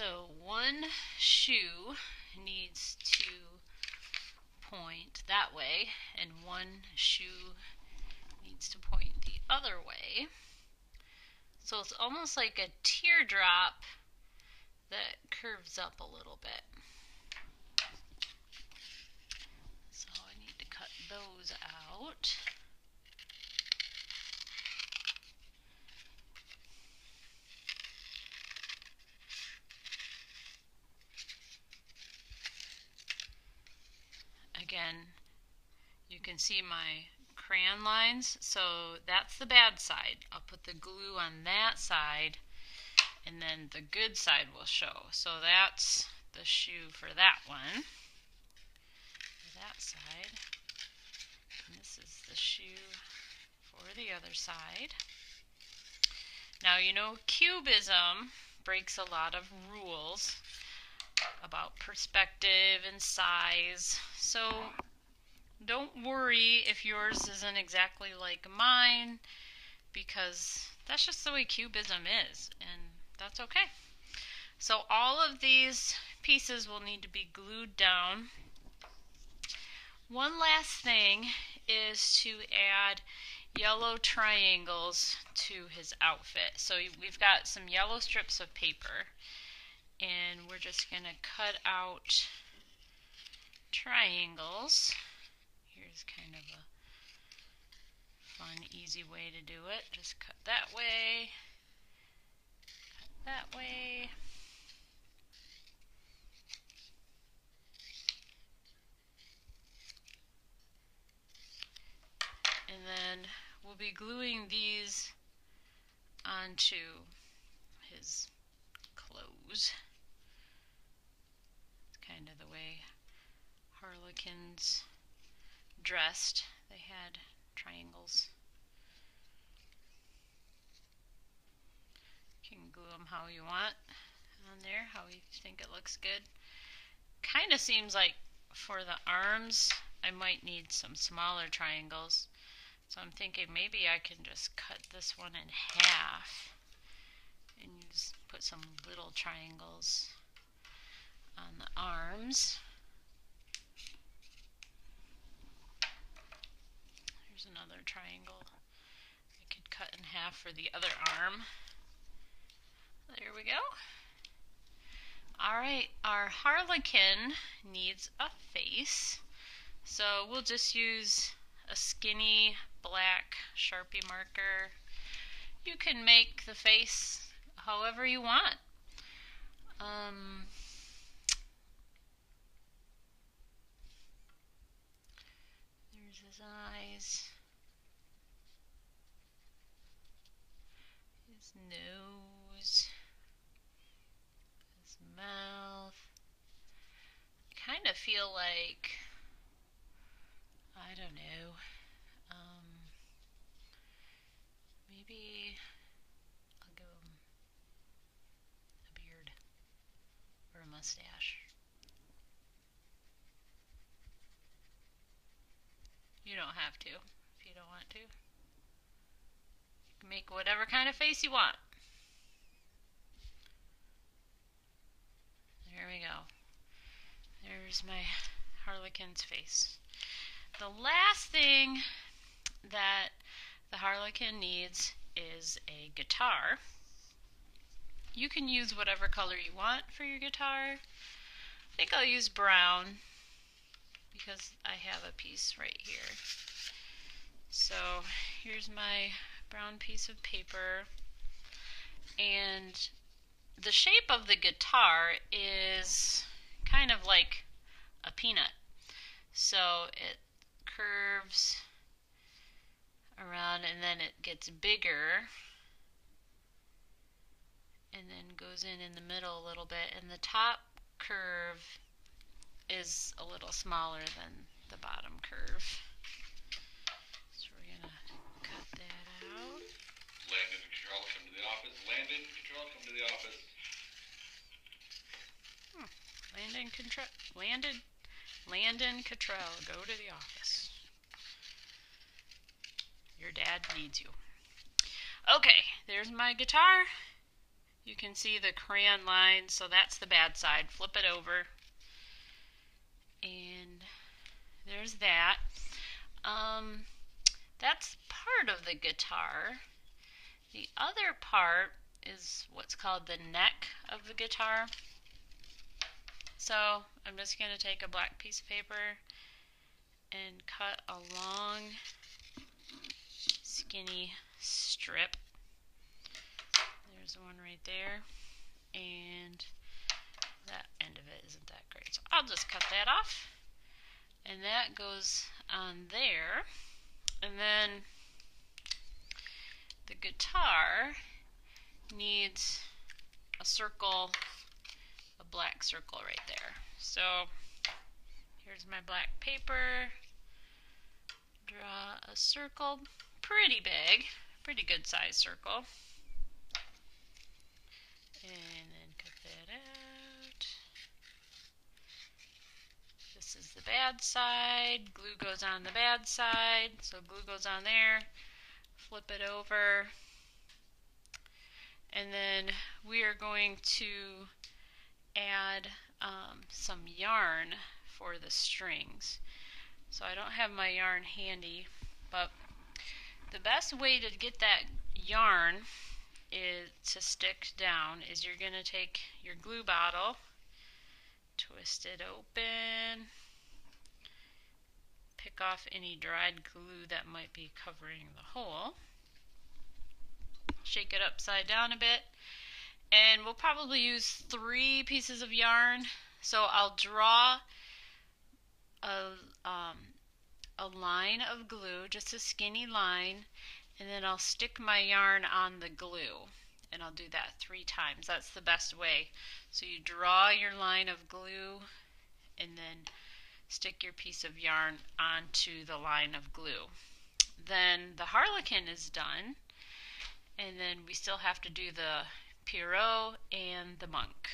So one shoe needs to point that way, and one shoe needs to point the other way. So it's almost like a teardrop that curves up a little bit. So I need to cut those out. Again, you can see my crayon lines, so that's the bad side. I'll put the glue on that side, and then the good side will show. So that's the shoe for that one, for that side. And this is the shoe for the other side. Now, you know, cubism breaks a lot of rules about perspective and size, so don't worry if yours isn't exactly like mine, because that's just the way cubism is, and that's okay. So all of these pieces will need to be glued down. One last thing is to add yellow triangles to his outfit. So we've got some yellow strips of paper, and we're just going to cut out triangles. Here's kind of a fun, easy way to do it. Just cut that way, cut that way. And then we'll be gluing these onto his clothes. It's kind of the way Harlequins dressed. They had triangles. You can glue them how you want on there, how you think it looks good. Kind of seems like for the arms I might need some smaller triangles. So I'm thinking maybe I can just cut this one in half and just put some little triangles on the arms. Here's another triangle I could cut in half for the other arm. There we go. Alright, our Harlequin needs a face. So we'll just use a skinny black Sharpie marker. You can make the face however you want. There's his eyes, his nose, his mouth. I kind of feel like, I don't know, maybe I'll give him a beard or a mustache. You don't have to if you don't want to. You can make whatever kind of face you want. There we go. There's my Harlequin's face. The last thing that the Harlequin needs is a guitar. You can use whatever color you want for your guitar. I think I'll use brown because I have a piece right here. So here's my brown piece of paper, and the shape of the guitar is kind of like a peanut. So it curves around and then it gets bigger and then goes in the middle a little bit, and the top curve is a little smaller than the bottom curve. So we're going to cut that out. Landon, Control, come to the office. Landon, Control, come to the office. Landon Cottrell, go to the office. Your dad needs you. Okay, there's my guitar. You can see the crayon lines, so that's the bad side. Flip it over, and there's that. Um, that's part of the guitar. The other part is what's called the neck of the guitar. So I'm just going to take a black piece of paper and cut a long, skinny strip. There's one right there, and that end of it isn't that great. So I'll just cut that off, and that goes on there. And then the guitar needs a circle, a black circle right there. So here's my black paper. Draw a circle, pretty big, pretty good size circle. And then cut that out. This is the bad side. Glue goes on the bad side, so glue goes on there. Flip it over. And then we are going to add some yarn for the strings. So I don't have my yarn handy, but the best way to get that yarn is to stick down is you're going to take your glue bottle, twist it open, pick off any dried glue that might be covering the hole, shake it upside down a bit, and we'll probably use 3 pieces of yarn. So I'll draw a line of glue, just a skinny line, and then I'll stick my yarn on the glue, and I'll do that 3 times. That's the best way. So you draw your line of glue and then stick your piece of yarn onto the line of glue. Then the Harlequin is done, and then we still have to do the Pierrot and the monk.